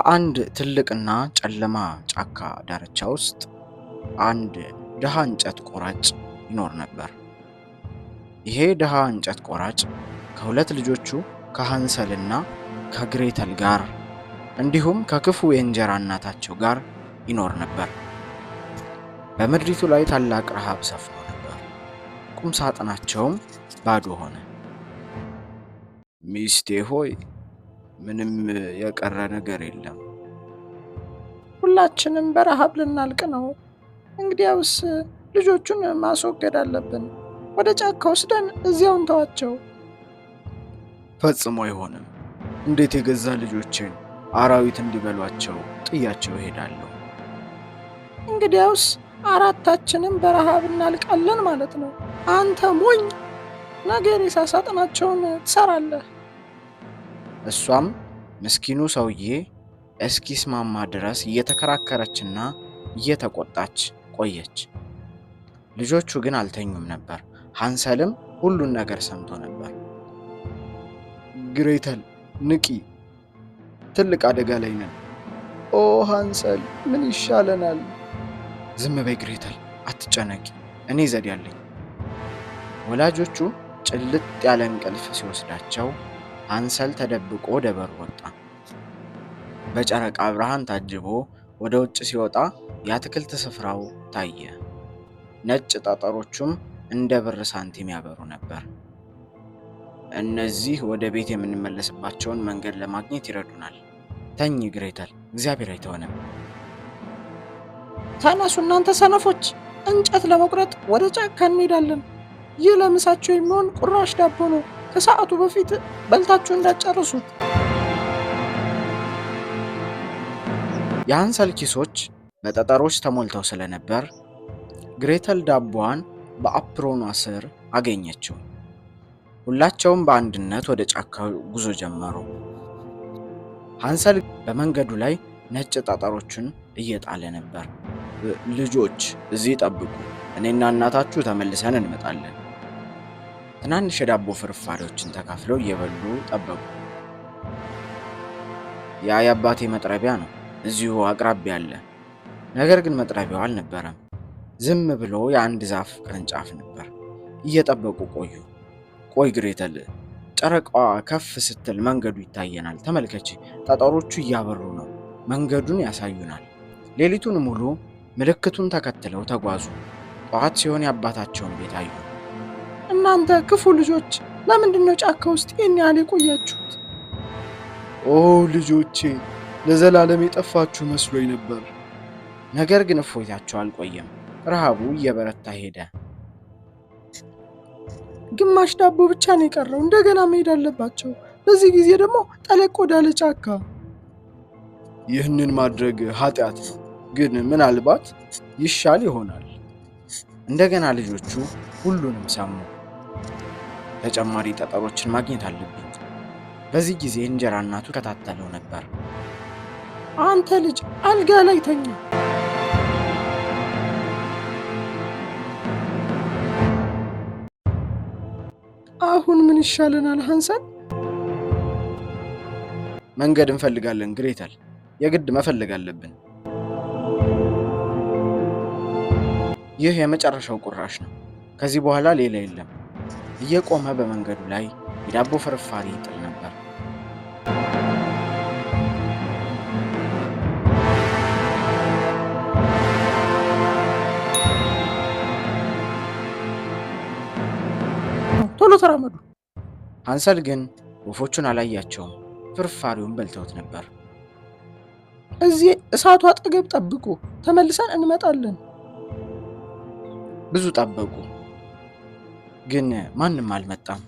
ከአንድ ትልቅና ጨለማ ጫካ ዳርቻ ውስጥ አንድ ድሃ እንጨት ቆራጭ ይኖር ነበር። ይሄ ድሃ እንጨት ቆራጭ ከሁለት ልጆቹ ከሃንሰልና ከግሬተል ጋር እንዲሁም ከክፉ የእንጀራ እናታቸው ጋር ይኖር ነበር። በምድሪቱ ላይ ታላቅ ረሃብ ሰፍኖ ነበር። ቁም ሳጥናቸውም ባዶ ሆነ። ሚስቴ ሆይ ምንም የቀረ ነገር የለም። ሁላችንም በረሃብ ልናልቅ ነው። እንግዲያውስ ልጆቹን ማስወገድ አለብን። ወደ ጫካ ወስደን እዚያው እንተዋቸው። ፈጽሞ አይሆንም። እንዴት የገዛ ልጆችን አራዊት እንዲበሏቸው ጥያቸው እሄዳለሁ? እንግዲያውስ አራታችንም በረሃብ እናልቃለን ማለት ነው። አንተ ሞኝ፣ ነገ የሬሳ ሳጥናቸውን ትሰራለህ። እሷም ምስኪኑ ሰውዬ እስኪስማማ ድረስ እየተከራከረችና እየተቆጣች ቆየች። ልጆቹ ግን አልተኙም ነበር። ሃንሰልም ሁሉን ነገር ሰምቶ ነበር። ግሬተል ንቂ፣ ትልቅ አደጋ ላይ ነን። ኦ ሃንሰል፣ ምን ይሻለናል? ዝም በይ ግሬተል፣ አትጨነቂ፣ እኔ ዘዴ አለኝ። ወላጆቹ ጭልጥ ያለ እንቅልፍ ሲወስዳቸው ሃንሰል ተደብቆ ወደ በር ወጣ። በጨረቃ ብርሃን ታጅቦ ወደ ውጭ ሲወጣ የአትክልት ስፍራው ታየ። ነጭ ጠጠሮቹም እንደ ብር ሳንቲም ያበሩ ነበር። እነዚህ ወደ ቤት የምንመለስባቸውን መንገድ ለማግኘት ይረዱናል። ተኝ ግሬተል፣ እግዚአብሔር አይተወንም። ተነሱ እናንተ ሰነፎች፣ እንጨት ለመቁረጥ ወደ ጫካ እንሄዳለን። ይህ ለምሳቸው የሚሆን ቁራሽ ዳቦ ነው። ከሰዓቱ በፊት በልታችሁ እንዳትጨርሱት። የሃንሰል ኪሶች በጠጠሮች ተሞልተው ስለነበር ግሬተል ዳቦዋን በአፕሮኗ ስር አገኘችው። ሁላቸውም በአንድነት ወደ ጫካው ጉዞ ጀመሩ። ሃንሰል በመንገዱ ላይ ነጭ ጠጠሮችን እየጣለ ነበር። ልጆች እዚህ ጠብቁ፣ እኔና እናታችሁ ተመልሰን እንመጣለን። ትናንሽ የዳቦ ፍርፋሪዎችን ተካፍለው እየበሉ ጠበቁ። ያ የአባቴ መጥረቢያ ነው፣ እዚሁ አቅራቢያ አለ። ነገር ግን መጥረቢያው አልነበረም። ዝም ብሎ የአንድ ዛፍ ቅርንጫፍ ነበር። እየጠበቁ ቆዩ። ቆይ ግሬተል፣ ጨረቃዋ ከፍ ስትል መንገዱ ይታየናል። ተመልከቺ፣ ጠጠሮቹ እያበሩ ነው፣ መንገዱን ያሳዩናል። ሌሊቱን ሙሉ ምልክቱን ተከትለው ተጓዙ። ጠዋት ሲሆን የአባታቸውን ቤት አዩ። እናንተ ክፉ ልጆች፣ ለምንድን ነው ጫካ ውስጥ ይህን ያህል የቆያችሁት? ኦ ልጆቼ፣ ለዘላለም የጠፋችሁ መስሎኝ ነበር። ነገር ግን እፎይታቸው አልቆየም። ረሃቡ እየበረታ ሄደ። ግማሽ ዳቦ ብቻ ነው የቀረው። እንደገና መሄድ አለባቸው። በዚህ ጊዜ ደግሞ ጠለቅ ወዳለ ጫካ። ይህንን ማድረግ ኃጢአት ነው፣ ግን ምናልባት ይሻል ይሆናል። እንደገና ልጆቹ ሁሉንም ሰሙ። ተጨማሪ ጠጠሮችን ማግኘት አለብኝ። በዚህ ጊዜ እንጀራ እናቱ ከታተለው ነበር። አንተ ልጅ አልጋ ላይ ተኛ። አሁን ምን ይሻለናል ሃንሰል? መንገድ እንፈልጋለን ግሬተል፣ የግድ መፈለግ አለብን። ይህ የመጨረሻው ቁራሽ ነው። ከዚህ በኋላ ሌላ የለም። እየቆመ በመንገዱ ላይ የዳቦ ፍርፋሪ ይጥል ነበር። ቶሎ ተራመዱ። ሃንሰል ግን ወፎቹን አላያቸውም። ፍርፋሪውን በልተውት ነበር። እዚህ እሳቱ አጠገብ ጠብቁ፣ ተመልሰን እንመጣለን። ብዙ ጠበቁ፣ ግን ማንም አልመጣም።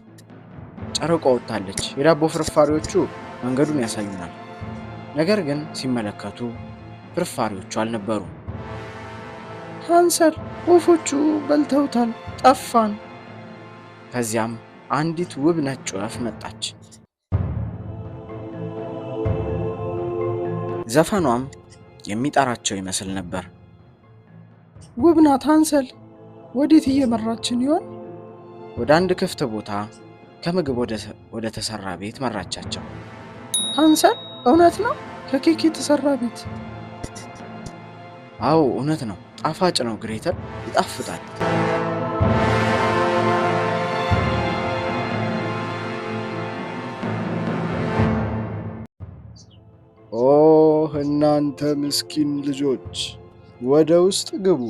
ጨረቃ ወጥታለች። የዳቦ ፍርፋሪዎቹ መንገዱን ያሳዩናል። ነገር ግን ሲመለከቱ ፍርፋሪዎቹ አልነበሩም። ሃንሰል፣ ወፎቹ በልተውታል፣ ጠፋን። ከዚያም አንዲት ውብ ነጭ ወፍ መጣች። ዘፈኗም የሚጠራቸው ይመስል ነበር። ውብ ናት ሃንሰል። ወዴት እየመራችን ይሆን? ወደ አንድ ክፍት ቦታ ከምግብ ወደ ተሰራ ቤት መራቻቸው። ሃንሰል፣ እውነት ነው? ከኬክ የተሰራ ቤት። አዎ እውነት ነው። ጣፋጭ ነው ግሬተል፣ ይጣፍጣል። ኦህ እናንተ ምስኪን ልጆች ወደ ውስጥ ግቡ፣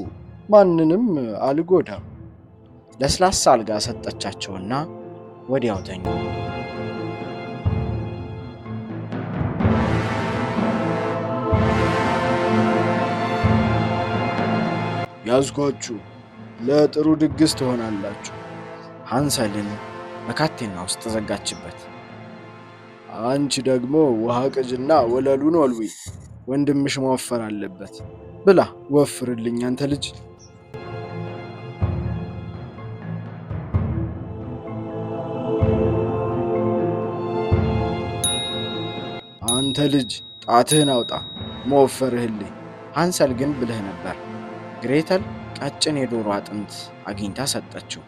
ማንንም አልጎዳም። ለስላሳ አልጋ ሰጠቻቸውና ወዲያው ተኙ። ያዝኳችሁ፣ ለጥሩ ድግስ ትሆናላችሁ። ሃንሰልን በካቴና ውስጥ ዘጋችበት። አንቺ ደግሞ ውሃ ቅጅና ወለሉን ወልዊ፣ ወንድምሽ መወፈር አለበት። ብላ ወፍርልኝ አንተ ልጅ። አንተ ልጅ ጣትህን አውጣ መወፈርህልኝ። ሃንሰል ግን ብልህ ነበር። ግሬተል ቀጭን የዶሮ አጥንት አግኝታ ሰጠችው።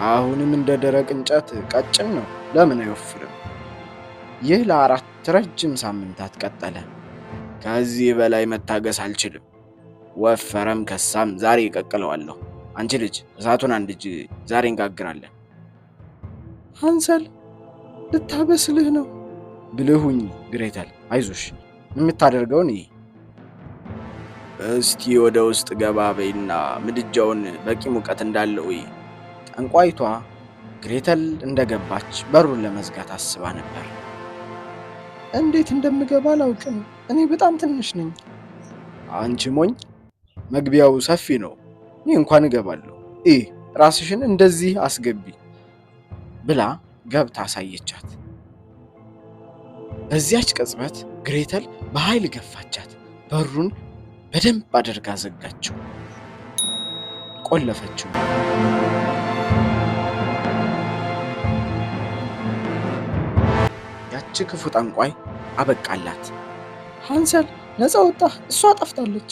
አሁንም እንደ ደረቅ እንጨት ቀጭን ነው፣ ለምን አይወፍርም? ይህ ለ4 ረጅም ሳምንታት ቀጠለ። ከዚህ በላይ መታገስ አልችልም። ወፈረም ከሳም ዛሬ እቀቅለዋለሁ። አንቺ ልጅ እሳቱን አንድጅ፣ ዛሬ እንጋግራለን። ሃንሰል ልታበስልህ ነው። ብልሁኝ ግሬተል፣ አይዞሽ፣ የምታደርገውን እይ። እስቲ ወደ ውስጥ ገባ በይና ምድጃውን በቂ ሙቀት እንዳለው እይ። ጠንቋይቷ ግሬተል እንደገባች በሩን ለመዝጋት አስባ ነበር። እንዴት እንደምገባ አላውቅም፣ እኔ በጣም ትንሽ ነኝ። አንቺ ሞኝ፣ መግቢያው ሰፊ ነው፣ እኔ እንኳን እገባለሁ። ራስሽን እንደዚህ አስገቢ ብላ ገብታ አሳየቻት። በዚያች ቅጽበት ግሬተል በኃይል ገፋቻት። በሩን በደንብ አድርጋ ዘጋችው፣ ቆለፈችው። ያቺ ክፉ ጠንቋይ አበቃላት። ሃንሰል ነፃ ወጣህ፣ እሷ ጠፍታለች።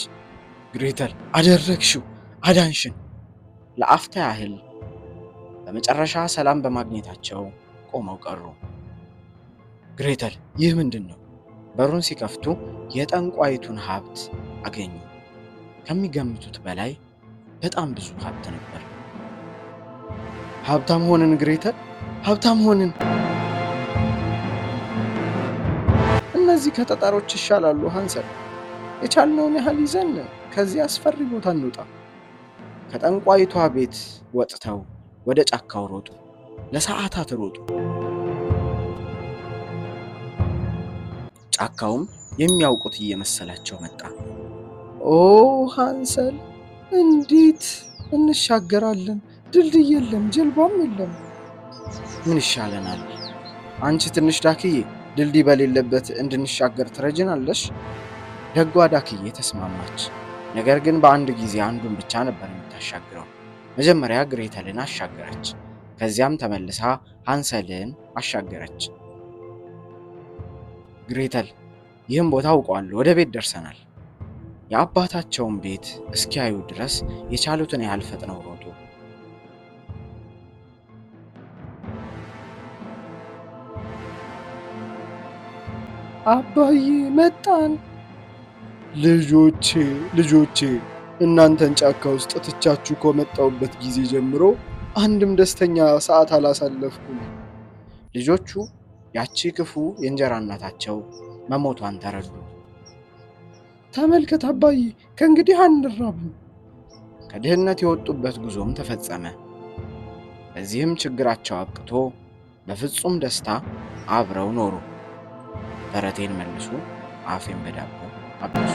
ግሬተል አደረግሽው፣ አዳንሽን። ለአፍታ ያህል በመጨረሻ ሰላም በማግኘታቸው ቆመው ቀሩ። ግሬተል ይህ ምንድን ነው? በሩን ሲከፍቱ የጠንቋይቱን ሀብት አገኙ። ከሚገምቱት በላይ በጣም ብዙ ሀብት ነበር። ሀብታም ሆንን ግሬተል፣ ሀብታም ሆንን። እነዚህ ከጠጠሮች ይሻላሉ ሃንሰል። የቻልነውን ያህል ይዘን ከዚህ አስፈሪ ቦታ እንውጣ። ከጠንቋይቷ ቤት ወጥተው ወደ ጫካው ሮጡ። ለሰዓታት ሮጡ። ጫካውም የሚያውቁት እየመሰላቸው መጣ። ኦ ሃንሰል፣ እንዴት እንሻገራለን? ድልድይ የለም፣ ጀልባም የለም። ምን ይሻለናል? አንቺ ትንሽ ዳክዬ ድልድይ በሌለበት እንድንሻገር ትረጅናለሽ? ደጓ ዳክዬ ተስማማች። ነገር ግን በአንድ ጊዜ አንዱን ብቻ ነበር የምታሻግረው። መጀመሪያ ግሬተልን አሻገረች። ከዚያም ተመልሳ ሃንሰልን አሻገረች። ግሬተል ይህም ቦታ አውቀዋለሁ፣ ወደ ቤት ደርሰናል። የአባታቸውን ቤት እስኪያዩ ድረስ የቻሉትን ያህል ፈጥነው ሮጡ። አባዬ መጣን። ልጆቼ እናንተን ጫካ ውስጥ ትቻችሁ ከመጣሁበት ጊዜ ጀምሮ አንድም ደስተኛ ሰዓት አላሳለፍኩም። ልጆቹ ያቺ ክፉ የእንጀራ እናታቸው መሞቷን ተረዱ። ተመልከት አባዬ፣ ከእንግዲህ አንራብም። ከድህነት የወጡበት ጉዞም ተፈጸመ። በዚህም ችግራቸው አብቅቶ በፍጹም ደስታ አብረው ኖሩ። ተረቴን መልሱ፣ አፌን በዳቦ አብሱ።